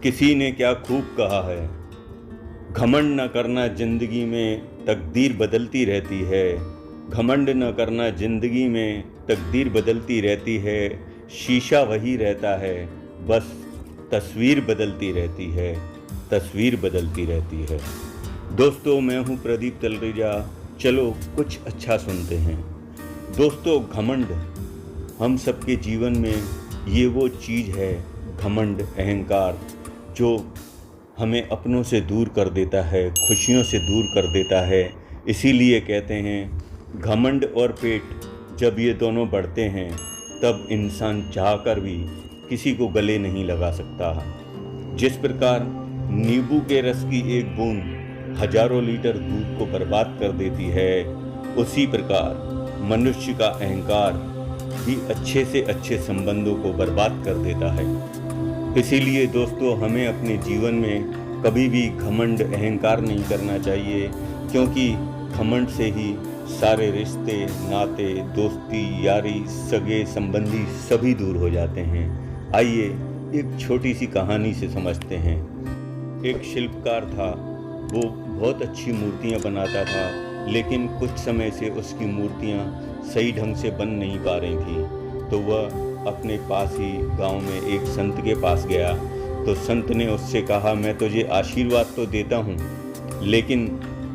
किसी ने क्या खूब कहा है, घमंड न करना जिंदगी में तकदीर बदलती रहती है। घमंड न करना जिंदगी में तकदीर बदलती रहती है। शीशा वही रहता है, बस तस्वीर बदलती रहती है। तस्वीर बदलती रहती है। दोस्तों, मैं हूँ प्रदीप तलरेजा। चलो कुछ अच्छा सुनते हैं। दोस्तों, घमंड हम सबके जीवन में ये वो चीज़ है, घमंड, अहंकार, जो हमें अपनों से दूर कर देता है, खुशियों से दूर कर देता है। इसीलिए कहते हैं, घमंड और पेट जब ये दोनों बढ़ते हैं तब इंसान चाहकर भी किसी को गले नहीं लगा सकता। जिस प्रकार नींबू के रस की एक बूंद हजारों लीटर दूध को बर्बाद कर देती है, उसी प्रकार मनुष्य का अहंकार भी अच्छे से अच्छे संबंधों को बर्बाद कर देता है। इसीलिए दोस्तों, हमें अपने जीवन में कभी भी घमंड, अहंकार नहीं करना चाहिए, क्योंकि घमंड से ही सारे रिश्ते, नाते, दोस्ती, यारी, सगे संबंधी सभी दूर हो जाते हैं। आइए एक छोटी सी कहानी से समझते हैं। एक शिल्पकार था, वो बहुत अच्छी मूर्तियाँ बनाता था, लेकिन कुछ समय से उसकी मूर्तियाँ सही ढंग से बन नहीं पा रही थी। तो वह अपने पास ही गांव में एक संत के पास गया। तो संत ने उससे कहा, मैं तुझे आशीर्वाद तो देता हूँ, लेकिन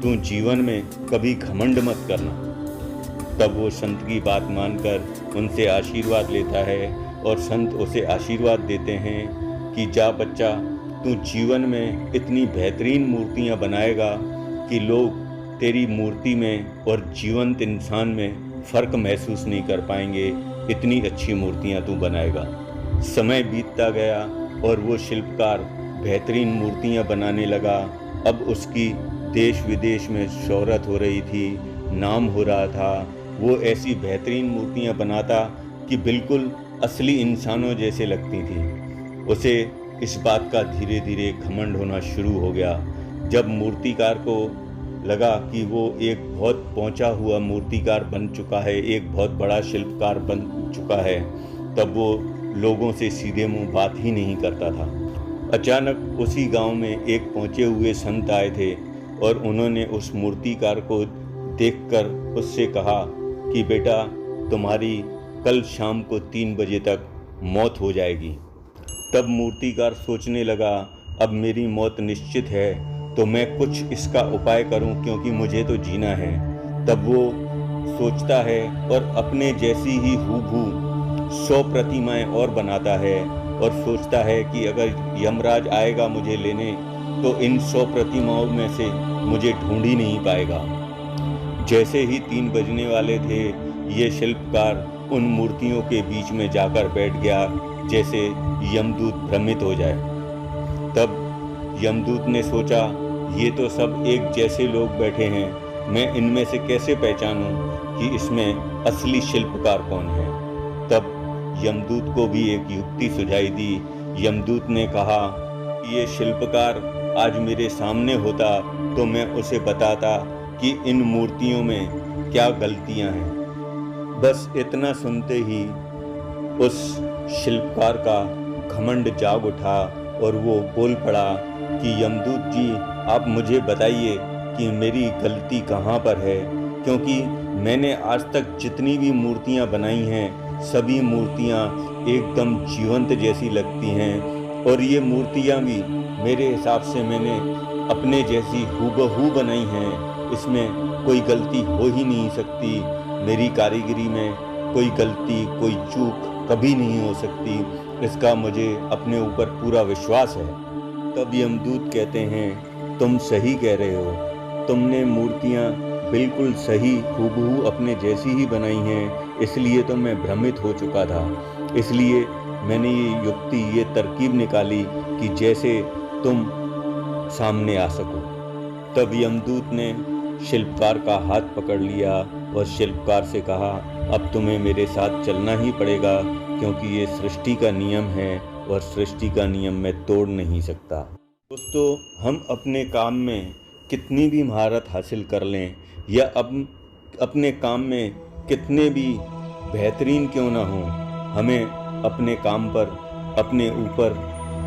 तू जीवन में कभी घमंड मत करना। तब वो संत की बात मानकर उनसे आशीर्वाद लेता है, और संत उसे आशीर्वाद देते हैं कि जा बच्चा, तू जीवन में इतनी बेहतरीन मूर्तियाँ बनाएगा कि लोग तेरी मूर्ति में और जीवंत इंसान में फ़र्क महसूस नहीं कर पाएंगे। इतनी अच्छी मूर्तियाँ तू बनाएगा। समय बीतता गया और वो शिल्पकार बेहतरीन मूर्तियाँ बनाने लगा। अब उसकी देश विदेश में शोहरत हो रही थी, नाम हो रहा था। वो ऐसी बेहतरीन मूर्तियाँ बनाता कि बिल्कुल असली इंसानों जैसे लगती थी। उसे इस बात का धीरे धीरे घमंड होना शुरू हो गया। जब मूर्तिकार को लगा कि वो एक बहुत पहुंचा हुआ मूर्तिकार बन चुका है, एक बहुत बड़ा शिल्पकार बन चुका है, तब वो लोगों से सीधे मुंह बात ही नहीं करता था। अचानक उसी गांव में एक पहुंचे हुए संत आए थे, और उन्होंने उस मूर्तिकार को देखकर उससे कहा कि बेटा, तुम्हारी कल शाम को 3 बजे तक मौत हो जाएगी। तब मूर्तिकार सोचने लगा, अब मेरी मौत निश्चित है, तो मैं कुछ इसका उपाय करूं, क्योंकि मुझे तो जीना है। तब वो सोचता है और अपने जैसी ही हूबहू 100 प्रतिमाएं और बनाता है, और सोचता है कि अगर यमराज आएगा मुझे लेने, तो इन 100 प्रतिमाओं में से मुझे ढूंढ ही नहीं पाएगा। जैसे ही 3 बजने वाले थे, ये शिल्पकार उन मूर्तियों के बीच में जाकर बैठ गया, जैसे यमदूत भ्रमित हो जाए। तब यमदूत ने सोचा, ये तो सब एक जैसे लोग बैठे हैं, मैं इनमें से कैसे पहचानूं कि इसमें असली शिल्पकार कौन है। तब यमदूत को भी एक युक्ति सुझाई दी। यमदूत ने कहा, ये शिल्पकार आज मेरे सामने होता तो मैं उसे बताता कि इन मूर्तियों में क्या गलतियां हैं। बस इतना सुनते ही उस शिल्पकार का घमंड जाग उठा, और वो बोल पड़ा कि यमदूत जी, आप मुझे बताइए कि मेरी गलती कहाँ पर है, क्योंकि मैंने आज तक जितनी भी मूर्तियाँ बनाई हैं, सभी मूर्तियाँ एकदम जीवंत जैसी लगती हैं, और ये मूर्तियाँ भी मेरे हिसाब से मैंने अपने जैसी हूबहू बनाई हैं। इसमें कोई गलती हो ही नहीं सकती। मेरी कारीगरी में कोई गलती, कोई चूक कभी नहीं हो सकती। इसका मुझे अपने ऊपर पूरा विश्वास है। तब यमदूत कहते हैं, तुम सही कह रहे हो, तुमने मूर्तियाँ बिल्कुल सही हूबहू अपने जैसी ही बनाई हैं, इसलिए तो मैं भ्रमित हो चुका था। इसलिए मैंने ये युक्ति, ये तरकीब निकाली कि जैसे तुम सामने आ सको। तब यमदूत ने शिल्पकार का हाथ पकड़ लिया और शिल्पकार से कहा, अब तुम्हें मेरे साथ चलना ही पड़ेगा, क्योंकि ये सृष्टि का नियम है, और सृष्टि का नियम मैं तोड़ नहीं सकता। दोस्तों, हम अपने काम में कितनी भी महारत हासिल कर लें, या अपने काम में कितने भी बेहतरीन क्यों ना हों, हमें अपने काम पर, अपने ऊपर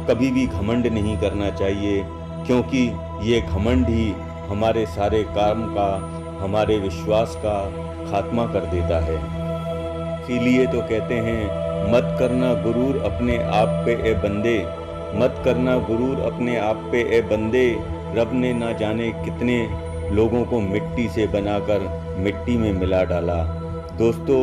कभी भी घमंड नहीं करना चाहिए, क्योंकि ये घमंड ही हमारे सारे काम का, हमारे विश्वास का खात्मा कर देता है। इसीलिए तो कहते हैं, मत करना गुरूर अपने आप पे ए बंदे, मत करना गुरूर अपने आप पे ए बंदे, रब ने ना जाने कितने लोगों को मिट्टी से बनाकर मिट्टी में मिला डाला। दोस्तों,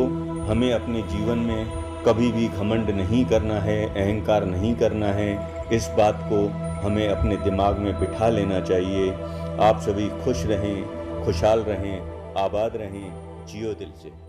हमें अपने जीवन में कभी भी घमंड नहीं करना है, अहंकार नहीं करना है। इस बात को हमें अपने दिमाग में बिठा लेना चाहिए। आप सभी खुश रहें, खुशहाल रहें, आबाद रहें, जियो दिल से।